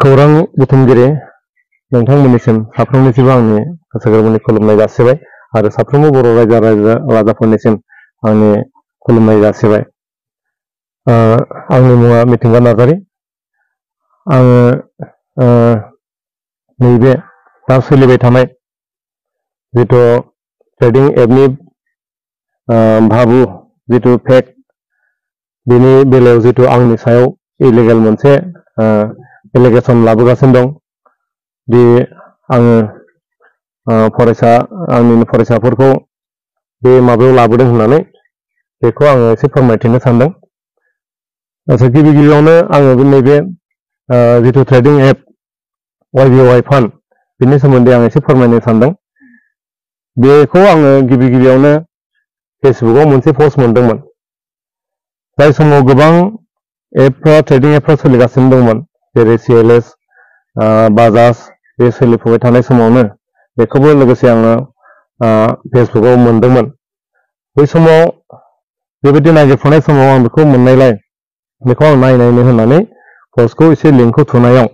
खौरां बुथुमगिरि नोंथांमोननिसिम साफ्रोमनिसिम आंनि गोसो गोरबोनि खुलुमनाय जासिबाय आरो साफ्रोमबो बर' रायजो राजाफोरनिसिम आंनि खुलुमनाय जासिबाय। आंनि मुङा मिथिंगा नार्जारी। आङो नैबे दा सोलिबाय थानाय जितु ट्रेडिं एपनि भाबु जितु फेक बेनि बेलायाव जितु आंनि सायाव इलिगेल मोनसे एलिगेसन लाबोगासिनो दं। दि आङो आंनि फरायसाफोरखौ बे माबायाव लाबोदों होननानै बेखौ आङो एसे फोरमायथिनो सानदों। गिबि गिबियावनो आङो नैबे जितु ट्रेडिं एप YBY फान्ड बेनि सोमोन्दै आं एसे फोरमायनो सानदों। बेखौ आङो गिबि गिबियावनो फेसबुकआव मोनसे पस्ट मोनदोंमोन। जाय समाव गोबां एपफ्रा ट्रेडिं एपफ्रा सोलिगासिनो दंमोन, जेरै CLS, बाजाज बे सोलिफुबाय थानाय समावनो बेखौबो लोगोसे आङो फेसबुकआव मोनदोंमोन। बै समाव बेबायदि नागिरफुनाय समाव आं बेखौ मोननायलाय बेखौ आं नायनायनो होननानै पस्टखौ एसे लिंकखौ थुनायाव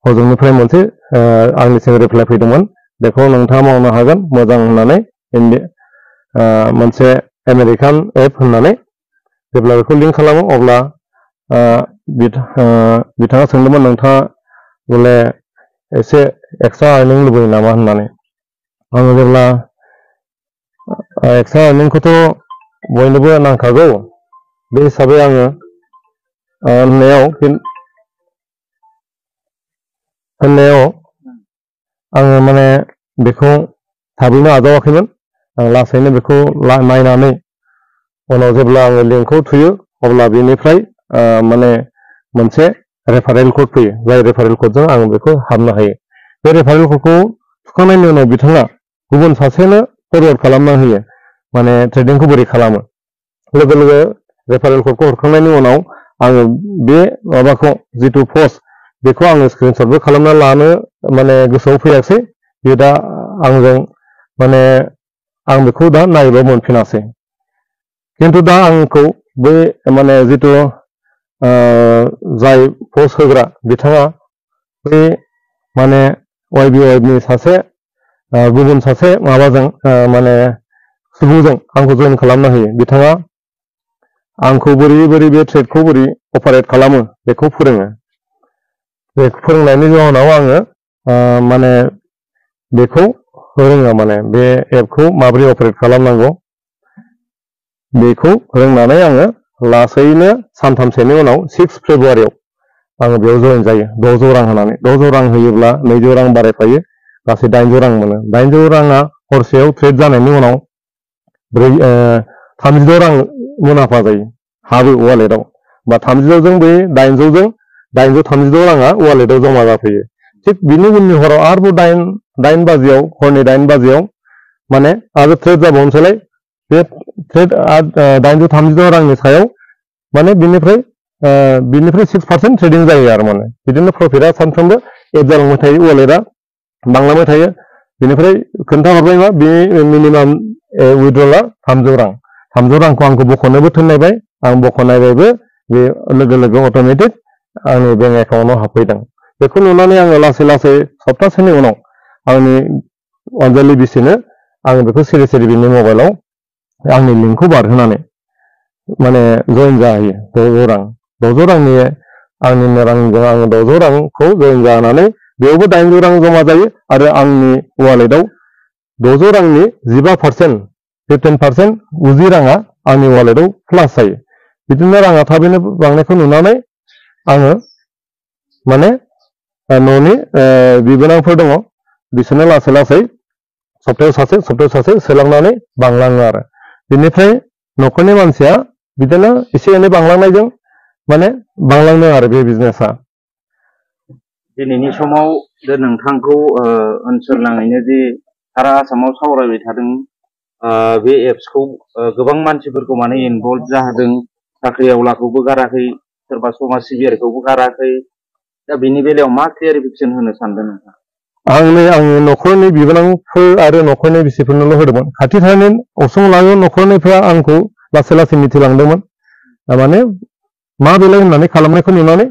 हजोंनिफ्राय मोनसे आंनिसिम रिप्लाइ फैदोंमोन। बेखौ नोंथाङा मावनो हागोन मोजां होननानै मोनसे आमेरिकान एप होननानै जेब्ला बेखौ लिंक खालामो अब्ला बिथाङा सोंदोंमोन नोंथाङा बले एसे एक्सट्रा आर्निं लुबैयो नामा होननानै। आङो जेब्ला एक्सट्रा आर्निंखौथ' बयनोबो नांखागौ, बे हिसाबै आङो होननायाव आङो माने बेखौ थाबैनो आजावाखैमोन। आं लासैनो बेखौ नायनानै उनाव जेब्ला आङो लिंकखौ थुयो अब्ला बेनिफ्राय माने मोनसे रेफारेल कड फैयो। जाय रेफारेल कडजों आं बेखौ हाबनो हायो। बे रेफारेल कडखौ थुखांनायनि उनाव बिथाङा गुबुन सासेनो फरवार्ड खालामना होयो, माने ट्रेडिंखौ बोरै खालामो। लोगो लोगो रेफारेल कडखौ हरखांनायनि उनाव आङो बे माबाखौ जितु पस्ट बेखौ आङो स्क्रिनशटबो खालामना लानो माने गोसोआव फैयासै। बे दा आंजों माने आं बेखौ दा नायबा मोनफिनासै। खिन्थु दा आंखौ बै माने जितु जाय पस्ट होग्रा बिथाङा बै माने YBY सासे गुबुन सासे माबाजों माने सुबुंजों आंखौ जइन खालामना होयो। बिथाङा आंखौ बोरै बोरै बे ट्रेडखौ बोरै अपारेट खालामो बेखौ फोरोङो। बे फोरोंनायनि जाहोनाव आङो माने बेखौ रोङो, माने बे एपखौ माबोरै अपारेट खालामनांगौ बेखौ रोंनानै आङो लासैनो सानथामसोनि उनाव 6 फेब्रुवारियाव आङो बेयाव जइन जायो। 600 रां होनानै 600 रां होयोब्ला 200 रां बारायफायो, गासै 800 रां मोनो। 800 राङा हरसेयाव ट्रेड जानायनि उनाव 36 रां मुलाम्फा जायो, हाबो वालेटआव। बा 36 जों बै 800 जों 836 राङा वालेटआव जमा जाफैयो। थिग बिनि उननि हराव आरोबाव 8 बाजियाव हरनि 8 बाजियाव माने आरो ट्रेड जाबावनोसैलाय। बे ट्रेड 836 रांनि सायाव माने बिनिफ्राय 6% ट्रेडिं जायो आरो माने बिदिनो प्रफिटआ सानफ्रोमबो एड जालांबाय थायो, वालेटआ बांलांबाय थायो। बिनिफ्राय खोन्थाहरबाय मा बे मिनिमाम उइड्रला 300 रां। 300 रांखौ आंखौ बख'नोबो थिननायबाय, आं बख'नायबायबो। बे लोगो लोगो अट'मेटिक आंनि बेंक एकाउन्टआव हाबफैदों। बेखौ नुनानै आङो लासै लासै सप्तासेनि उनाव आंनि अनजालि बिसिनो आङो बेखौ सिरि सिरि बिनि मबाइलाव आंनि लिंकखौ बारहोनानै माने जइन जाहैयो। 600 रां 600 रांनि आंनिनो रांजों आङो 600 रांखौ जइन जानानै बेयावबो 800 रां जमा जायो आरो आंनि वालेटआव 600 रांनि 15% 15% 90 राङा आंनि वालेटआव प्लास जायो। बिदिनो राङा थाबैनो बांनायखौ नुनानै आङो माने न'नि बिबोनांफोर दङ, बिसोरनो लासै लासै सप्तायाव सासे सोलांनानै बांलाङो आरो बिनिफ्राय न'खरनि मानसिया बिदिनो एसे एनै बांलांनायजों माने बांलांदों आरो बे बिजनेसा। दिनैनि समाव नोंथांखौ ओनसोल नाङैनो जे सारा आसामाव सावरायबाय थादों, बे एप्सखौ गोबां मानसिफोरखौ माने इनभल्भ जाहोदों। साख्रि आवलाखौबो गाराखै, सोरबा समाज सिबियारिखौबो गाराखै। दा बेनि बेलायाव मा क्लियारिफिकेसन होनो सानदों नोंथां? आङो न'खरनि बिबोनांफोर आरो न'खरनि बिसिफोरनोल' होदोंमोन। खाथि थानाय असंलागो न'खरनिफ्रा आंखौ लासै लासै मिथिलांदोंमोन। माने मा बेलाय होननानै खालामनायखौ नुनानै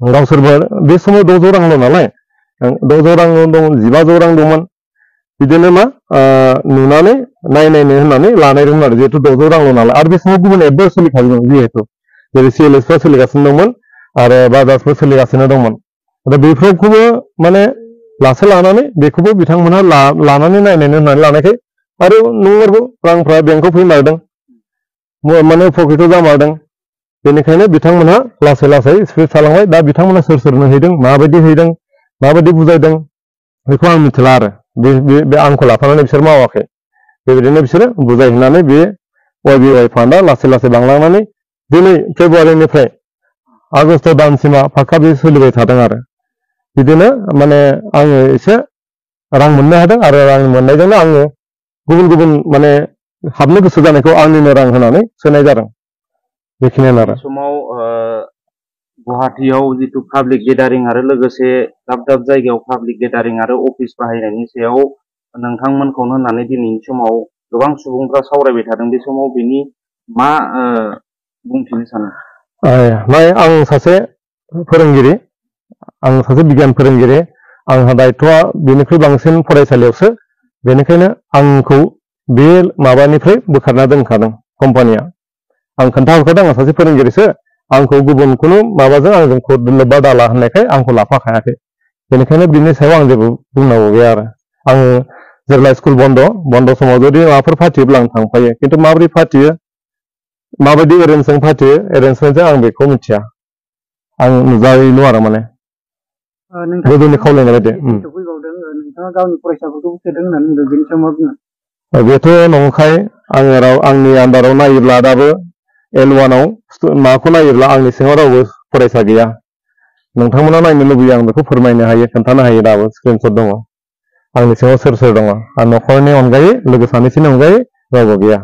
गावसोरबो बे समाव 600 रांल' नालाय 600 रां दं 1500 रां दंमोन बिदिनो मा नुनानै नायनायनो होननानै लानाय दंमोन आरो जिहेतु 600 रांल' नालाय आरो बे समाव गुबुन एपबो सोलिखादों जिहेतु जेरै CLSफ्रा सोलिगासिनो दंमोन आरो बाजाजबो सोलिगासिनो दंमोन दा बेफोरखौबो माने लासै लानानै बेखौबो बिथांमोनहा लानानै नायनायनो होननानै लानायखाय आरो नंगौ रांफ्रा बेंकआव फैमारदों माने पकेटाव जामारदों बेनिखायनो बिथांमोनहा लासै लासै स्पिड थालांबाय दा बिथांमोनहा सोर सोरनो हैदों माबायदि बुजायदों बेखौ आं मिथिला आरो बे आंखौ लाफानानै बिसोर मावाखै बेबायदिनो बिसोरो बुजायहैनानै बे YBY फान्डआ लासै लासै बांलांनानै दिनै फेब्रुवारिनिफ्राय आगष्ट दानसिमा फाक्का बे सोलिबाय थादों आरो बिदिनो माने आङो एसे रां मोननो हादों आरो रां मोननायजोंनो आङो गुबुन गुबुन माने हाबनो गोसो जानायखौ आंनिनो रां होनानै सोनाय जादों बेखिनियानो आरो समाव गुवाहाटीयाव जितु पाब्लिक गेदारिं आरो लोगोसे दाब दाब जायगायाव पाब्लिक गेदारिं आरो अफिस बाहायनायनि सायाव नोंथांमोनखौनो होननानै दिनैनि समाव गोबां सुबुंफ्रा सावरायबाय थादों बे समाव बेनि मा बुंथिनो सानो आं सासे फोरोंगिरि आं सासे बिगियान फोरोंगिरि आंहा दायथ'आ बेनिख्रुइ बांसिन फरायसालियावसो बेनिखायनो आंखौ बे माबानिफ्राय बोखारना दोनखादों कम्पानिया आं खोन्थाहरखादों आं सासे फोरोंगिरिसो आंखौ गुबुन खुनु माबाजों आंजों लोब्बा दाला होननायखाय आंखौ लाफाखायाखै बेनिखायनो बिनि सायाव आं जेबो बुंनांगौ गैया आरो आङो जेब्ला स्कुल बन्द समाव जुदि माबाफोर फाथियोब्ला आं थांफायो खिन्थु माबोरै फाथियो माबायदि एरेन्जजों फाथियो एरेन्जमेन्टजों आं बेखौ मिथिया आं नुजायैल' आरो माने गोदोनि खावलायनाय बायदि नोंथाङा गावनि फरायसाफोरखौ सोदों होननानै बुंदों बेनि सायाव मा बुङो बेथ' नंखाय आंनि आन्दाराव नायोब्ला दाबो L1आव माखौ नायोब्ला आंनि सिङाव रावबो फरायसा गैया नोंथांमोना नायनो लुबैयो आं बेखौ फोरमायनो हायो खोन्थानो हायो दाबो स्क्रिनशट दङ आंनि सिङाव सोर सोर दङ आं न'खरनि अनगायै लोगो सानैसोनि अनगायै रावबो गैया